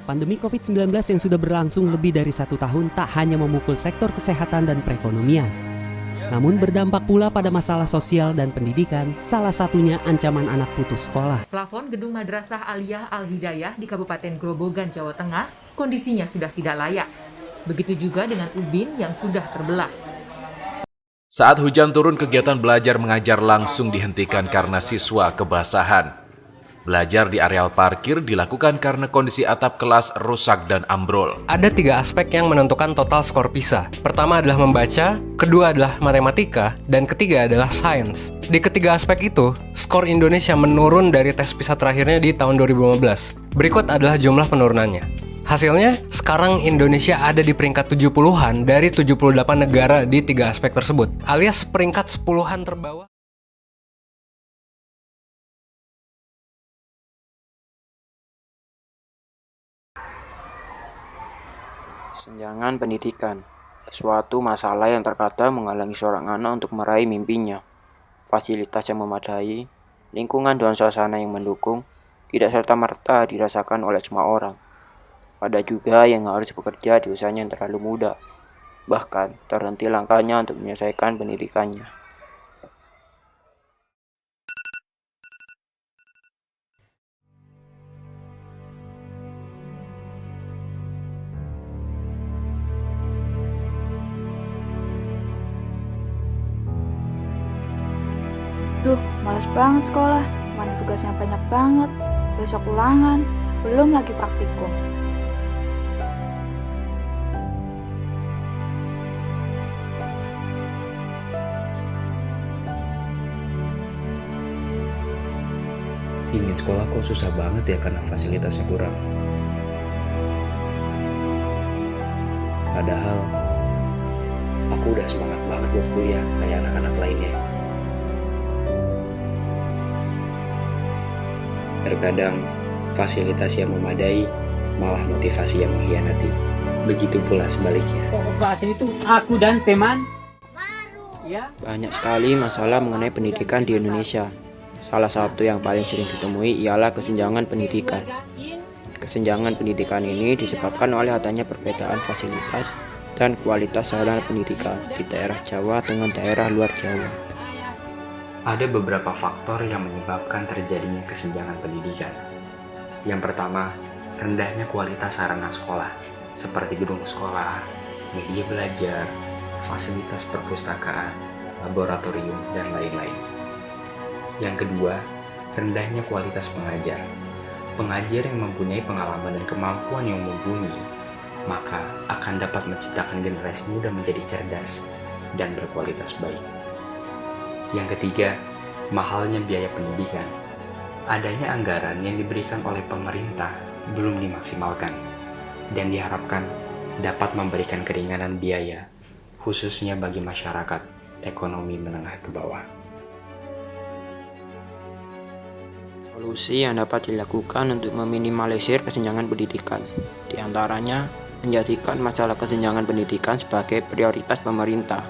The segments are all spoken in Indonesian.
Pandemi COVID-19 yang sudah berlangsung lebih dari 1 tahun tak hanya memukul sektor kesehatan dan perekonomian, namun berdampak pula pada masalah sosial dan pendidikan, salah satunya ancaman anak putus sekolah. Plafon gedung Madrasah Aliyah Al-Hidayah di Kabupaten Grobogan, Jawa Tengah, kondisinya sudah tidak layak. Begitu juga dengan ubin yang sudah terbelah. Saat hujan turun, kegiatan belajar mengajar langsung dihentikan karena siswa kebasahan. Belajar di areal parkir dilakukan karena kondisi atap kelas rusak dan ambrol. Ada 3 aspek yang menentukan total skor PISA. Pertama adalah membaca, kedua adalah matematika, dan ketiga adalah sains. Di ketiga aspek itu, skor Indonesia menurun dari tes PISA terakhirnya di tahun 2015. Berikut adalah jumlah penurunannya. Hasilnya, sekarang Indonesia ada di peringkat 70-an dari 78 negara di 3 aspek tersebut, alias peringkat 10-an terbawah. Kesenjangan pendidikan, suatu masalah yang terkadang menghalangi seorang anak untuk meraih mimpinya. Fasilitas yang memadai, lingkungan dan suasana yang mendukung, tidak serta-merta dirasakan oleh semua orang. Ada juga yang harus bekerja di usianya yang terlalu muda, bahkan terhenti langkahnya untuk menyelesaikan pendidikannya. Duh, males banget sekolah. Mana tugasnya banyak banget. Besok ulangan, belum lagi praktikum. Ingin sekolah kok susah banget ya karena fasilitasnya kurang. Padahal aku udah semangat banget buat kuliah kayak anak-anak lainnya. Terkadang fasilitas yang memadai malah motivasi yang mengkhianati. Begitu pula sebaliknya. Itu aku dan teman. Banyak sekali masalah mengenai pendidikan di Indonesia. Salah satu yang paling sering ditemui ialah kesenjangan pendidikan. Kesenjangan pendidikan ini disebabkan oleh adanya perbedaan fasilitas dan kualitas sarana pendidikan di daerah Jawa dengan daerah luar Jawa. Ada beberapa faktor yang menyebabkan terjadinya kesenjangan pendidikan. Yang pertama, rendahnya kualitas sarana sekolah, seperti gedung sekolah, media belajar, fasilitas perpustakaan, laboratorium, dan lain-lain. Yang kedua, rendahnya kualitas pengajar. Pengajar yang mempunyai pengalaman dan kemampuan yang mumpuni, maka akan dapat menciptakan generasi muda menjadi cerdas dan berkualitas baik. Yang ketiga, mahalnya biaya pendidikan. Adanya anggaran yang diberikan oleh pemerintah belum dimaksimalkan dan diharapkan dapat memberikan keringanan biaya, khususnya bagi masyarakat ekonomi menengah ke bawah. Solusi yang dapat dilakukan untuk meminimalisir kesenjangan pendidikan, di antaranya menjadikan masalah kesenjangan pendidikan sebagai prioritas pemerintah,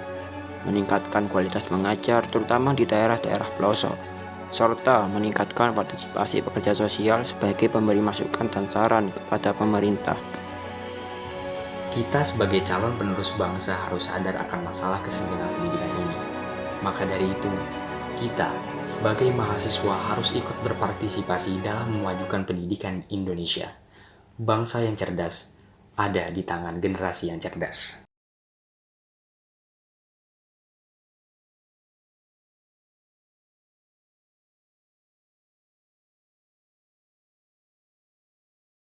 meningkatkan kualitas mengajar terutama di daerah-daerah pelosok, serta meningkatkan partisipasi pekerja sosial sebagai pemberi masukan dan saran kepada pemerintah. Kita sebagai calon penerus bangsa harus sadar akan masalah kesenjangan pendidikan ini. Maka dari itu, kita sebagai mahasiswa harus ikut berpartisipasi dalam memajukan pendidikan Indonesia. Bangsa yang cerdas ada di tangan generasi yang cerdas.